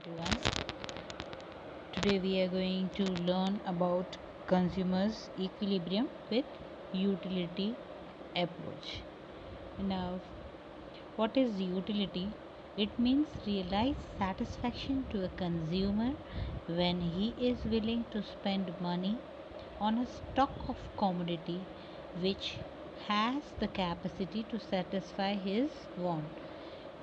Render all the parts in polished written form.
everyone. Today we are going to learn about consumers equilibrium with utility approach. Now, what is utility? It means realized satisfaction to a consumer when he is willing to spend money on a stock of commodity which has the capacity to satisfy his want.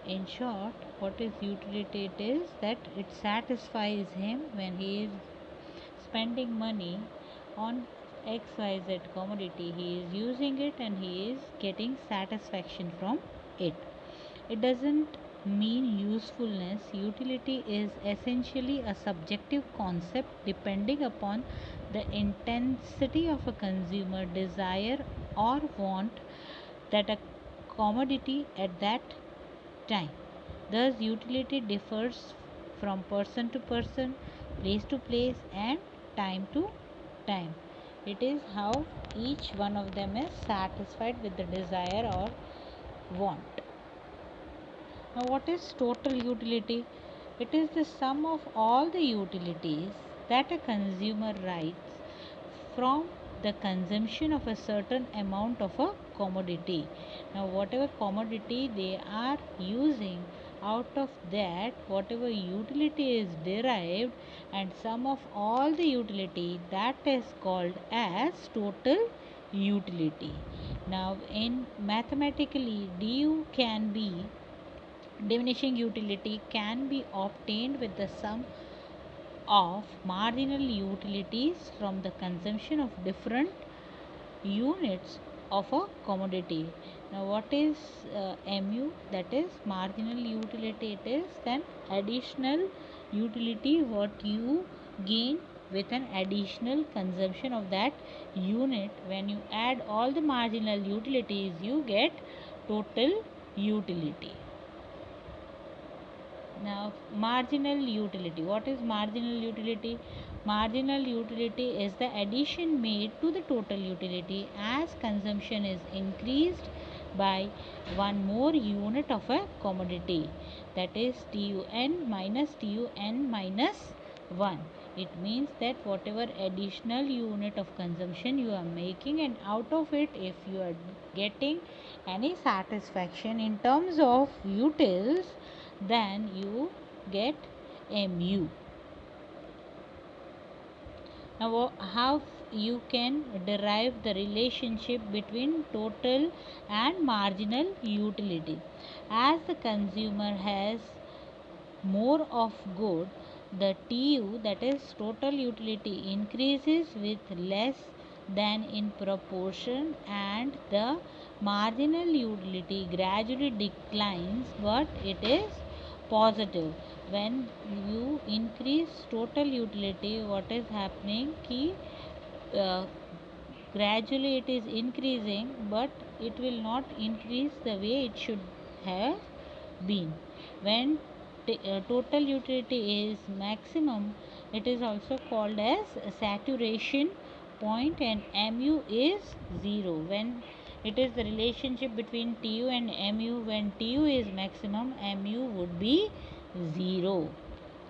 In short, what is utility? It is that it satisfies him when he is spending money on XYZ commodity. He is using it and he is getting satisfaction from it. It doesn't mean usefulness. Utility is essentially a subjective concept depending upon the intensity of a consumer desire or want that a commodity at that time. Thus, utility differs from person to person, place to place, and time to time. It is how each one of them is satisfied with the desire or want. Now, what is total utility? It is the sum of all the utilities that a consumer writes from the consumption of a certain amount of a commodity. Now, whatever commodity they are using, out of that, whatever utility is derived, and sum of all the utility, that is called as total utility. Now, in mathematically, du can be diminishing utility can be obtained with the sum of marginal utilities from the consumption of different units of a commodity. Now, what is mu? That is marginal utility. It is then additional utility what you gain with an additional consumption of that unit. When you add all the marginal utilities, you get total utility. Now, marginal utility. What is marginal utility? Marginal utility is the addition made to the total utility as consumption is increased by one more unit of a commodity, that is TUN minus 1. It means that whatever additional unit of consumption you are making, and out of it, if you are getting any satisfaction in terms of utils, then you get mu. Now, how you can derive the relationship between total and marginal utility? As the consumer has more of good, the TU, that is total utility, increases with less than in proportion, and the marginal utility gradually declines, but it is positive. When you increase total utility, what is happening? Uh, Gradually it is increasing, but it will not increase the way it should have been. When total utility is maximum, it is also called as saturation point, and mu is 0. When it is the relationship between tu and mu, when tu is maximum, mu would be 0.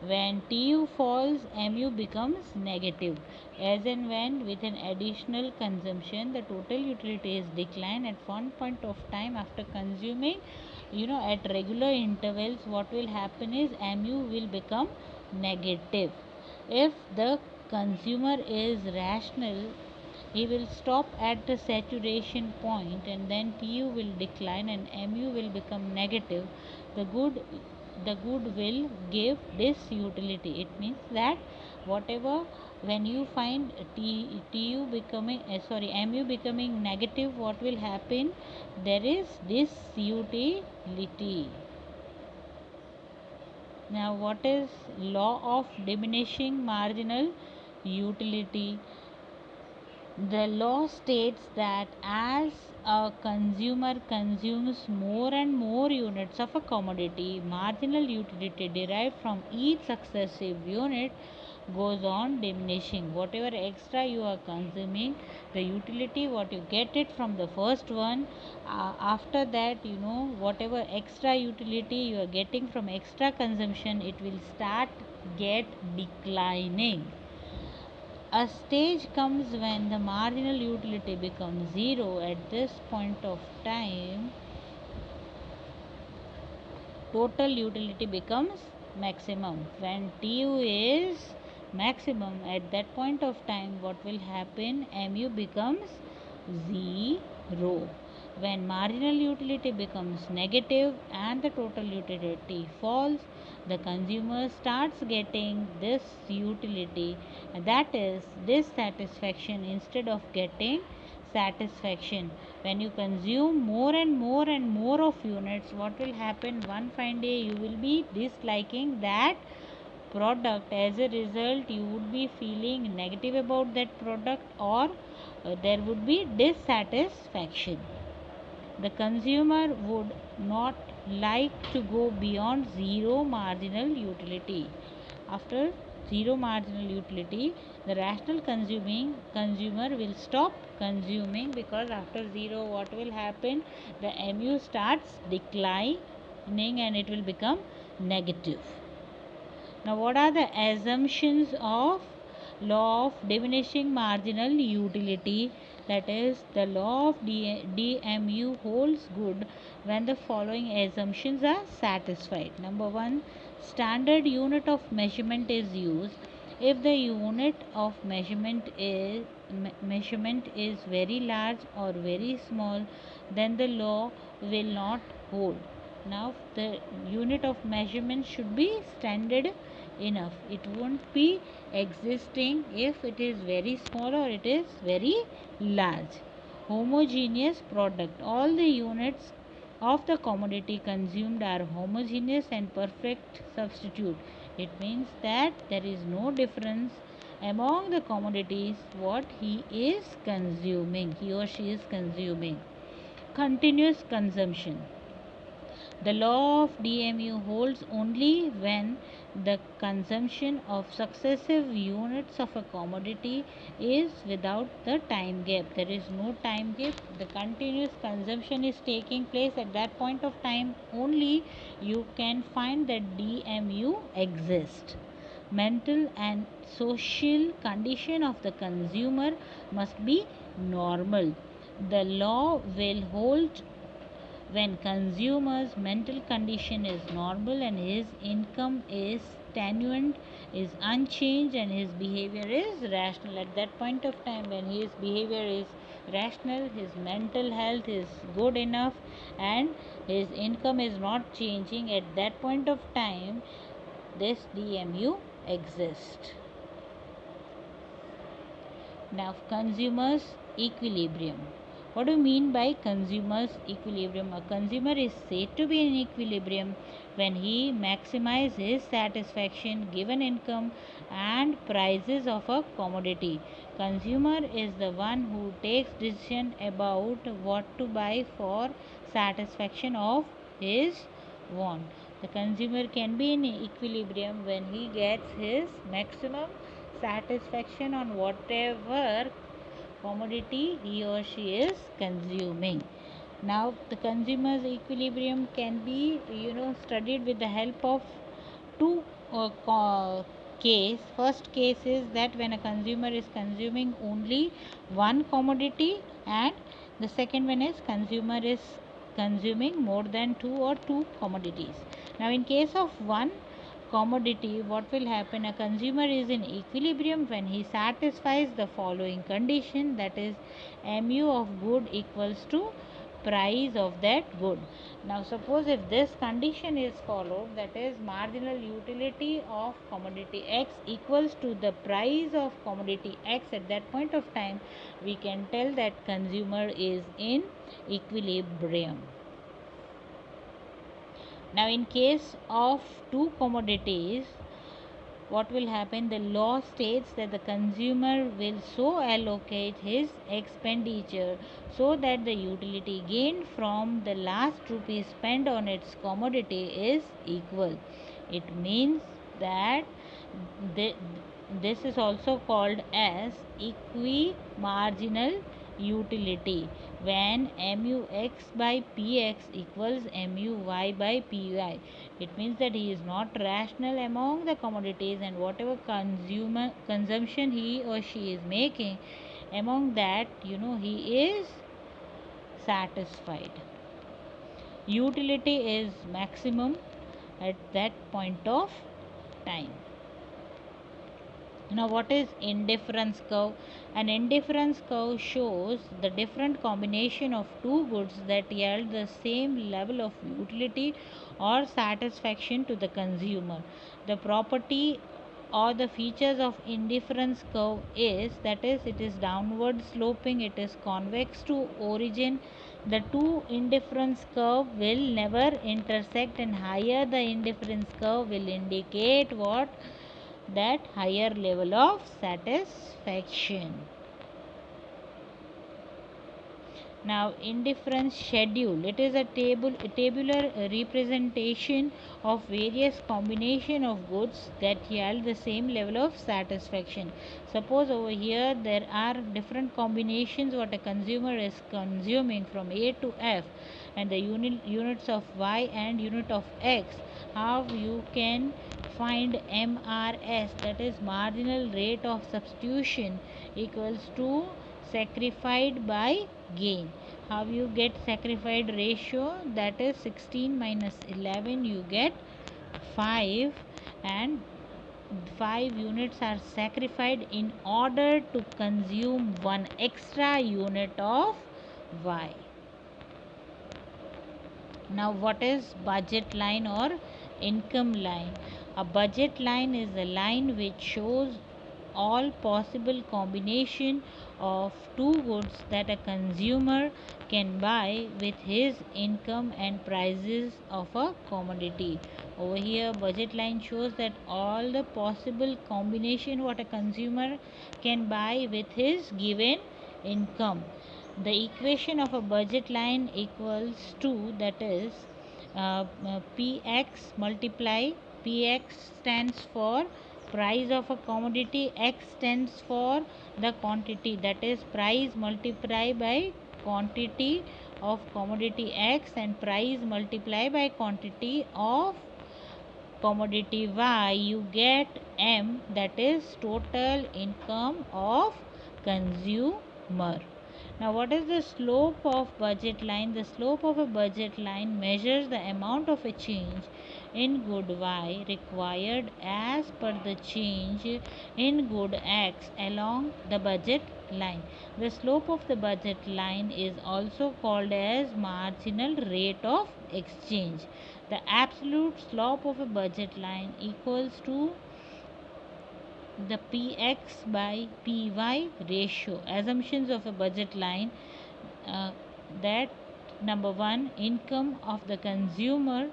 When tu falls, mu becomes negative. As and when with an additional consumption, the total utility is declined at one point of time after consuming, at regular intervals, what will happen is mu will become negative. If the consumer is rational, he will stop at the saturation point, and then tu will decline and mu will become negative. The good will give this utility. It means that whatever, when you find tu becoming mu becoming negative, what will happen? There is this utility. Now, what is law of diminishing marginal utility? The law states that as a consumer consumes more and more units of a commodity, marginal utility derived from each successive unit goes on diminishing. Whatever extra you are consuming, the utility what you get it from the first one, after that, whatever extra utility you are getting from extra consumption, it will start get declining. A stage comes when the marginal utility becomes zero. At this point of time, total utility becomes maximum. When tu is maximum, at that point of time, what will happen? Mu becomes 0. When marginal utility becomes negative and the total utility falls, the consumer starts getting this utility, that is dissatisfaction instead of getting satisfaction. When you consume more and more and more of units, what will happen? One fine day you will be disliking that product. As a result, you would be feeling negative about that product, or there would be dissatisfaction. The consumer would not like to go beyond zero marginal utility. After zero marginal utility, the rational consuming consumer will stop consuming, because after zero, what will happen? The mu starts declining and it will become negative. Now, what are the assumptions of law of diminishing marginal utility? That is, the law of DMU holds good when the following assumptions are satisfied. Number one, standard unit of measurement is used. If the unit of measurement is very large or very small, then the law will not hold. Now, the unit of measurement should be standard enough. It won't be existing if it is very small or it is very large. Homogeneous product. All the units of the commodity consumed are homogeneous and perfect substitute. It means that there is no difference among the commodities what he or she is consuming. Continuous consumption. The law of DMU holds only when the consumption of successive units of a commodity is without the time gap. There is no time gap. The continuous consumption is taking place at that point of time only. You can find that DMU exists. Mental and social condition of the consumer must be normal. The law will hold when consumer's mental condition is normal and his income is tenuous, is unchanged, and his behavior is rational. At that point of time, when his behavior is rational, his mental health is good enough, and his income is not changing, at that point of time, this DMU exists. Now, consumers equilibrium. What do you mean by consumer's equilibrium? A consumer is said to be in equilibrium when he maximizes his satisfaction given income and prices of a commodity. Consumer is the one who takes decision about what to buy for satisfaction of his want. The consumer can be in equilibrium when he gets his maximum satisfaction on whatever commodity he or she is consuming. Now, the consumer's equilibrium can be studied with the help of two case. First case is that when a consumer is consuming only one commodity, and the second one is consumer is consuming more than two commodities. Now, in case of one commodity, what will happen? A consumer is in equilibrium when he satisfies the following condition, that is, mu of good equals to price of that good. Now, suppose if this condition is followed, that is, marginal utility of commodity X equals to the price of commodity X, at that point of time, we can tell that consumer is in equilibrium. Now, in case of two commodities, what will happen? The law states that the consumer will so allocate his expenditure so that the utility gained from the last rupee spent on its commodity is equal. It means that the This is also called as equimarginal utility when mux by px equals muy by py. It means that he is not rational among the commodities, and whatever consumption he or she is making, among that he is satisfied. Utility is maximum at that point of time. Now, what is indifference curve? An indifference curve shows the different combination of two goods that yield the same level of utility or satisfaction to the consumer. The property or the features of indifference curve is, that is, it is downward sloping, it is convex to origin. The two indifference curve will never intersect, and higher the indifference curve will indicate what? That higher level of satisfaction. Now, indifference schedule, it is a tabular representation of various combination of goods that yield the same level of satisfaction. Suppose over here there are different combinations what a consumer is consuming from A to F, and the units of Y and unit of X. How you can find MRS, that is marginal rate of substitution, equals to sacrificed by gain. How you get sacrificed ratio? That is 16 minus 11, you get 5, and 5 units are sacrificed in order to consume one extra unit of Y. Now, what is budget line or income line? A budget line is a line which shows all possible combination of two goods that a consumer can buy with his income and prices of a commodity. Over here, budget line shows that all the possible combination what a consumer can buy with his given income. The equation of a budget line equals to, that is, px multiply, px stands for price of a commodity, x stands for the quantity, that is price multiplied by quantity of commodity x, and price multiplied by quantity of commodity y, you get m, that is total income of consumer. Now, what is the slope of budget line? The slope of a budget line measures the amount of a change in good y required as per the change in good x along the budget line. The slope of the budget line is also called as marginal rate of exchange. The absolute slope of a budget line equals to the px by py ratio. Assumptions of a budget line, that number 1, income of the consumer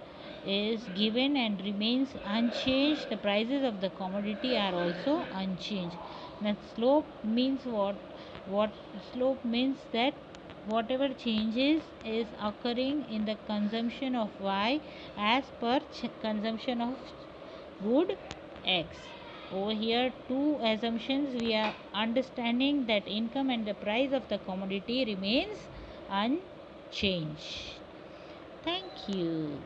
is given and remains unchanged. The prices of the commodity are also unchanged. Now, slope means what slope means that whatever changes is occurring in the consumption of y as per consumption of good x. Over here, two assumptions we are understanding, that income and the price of the commodity remains unchanged. Thank you.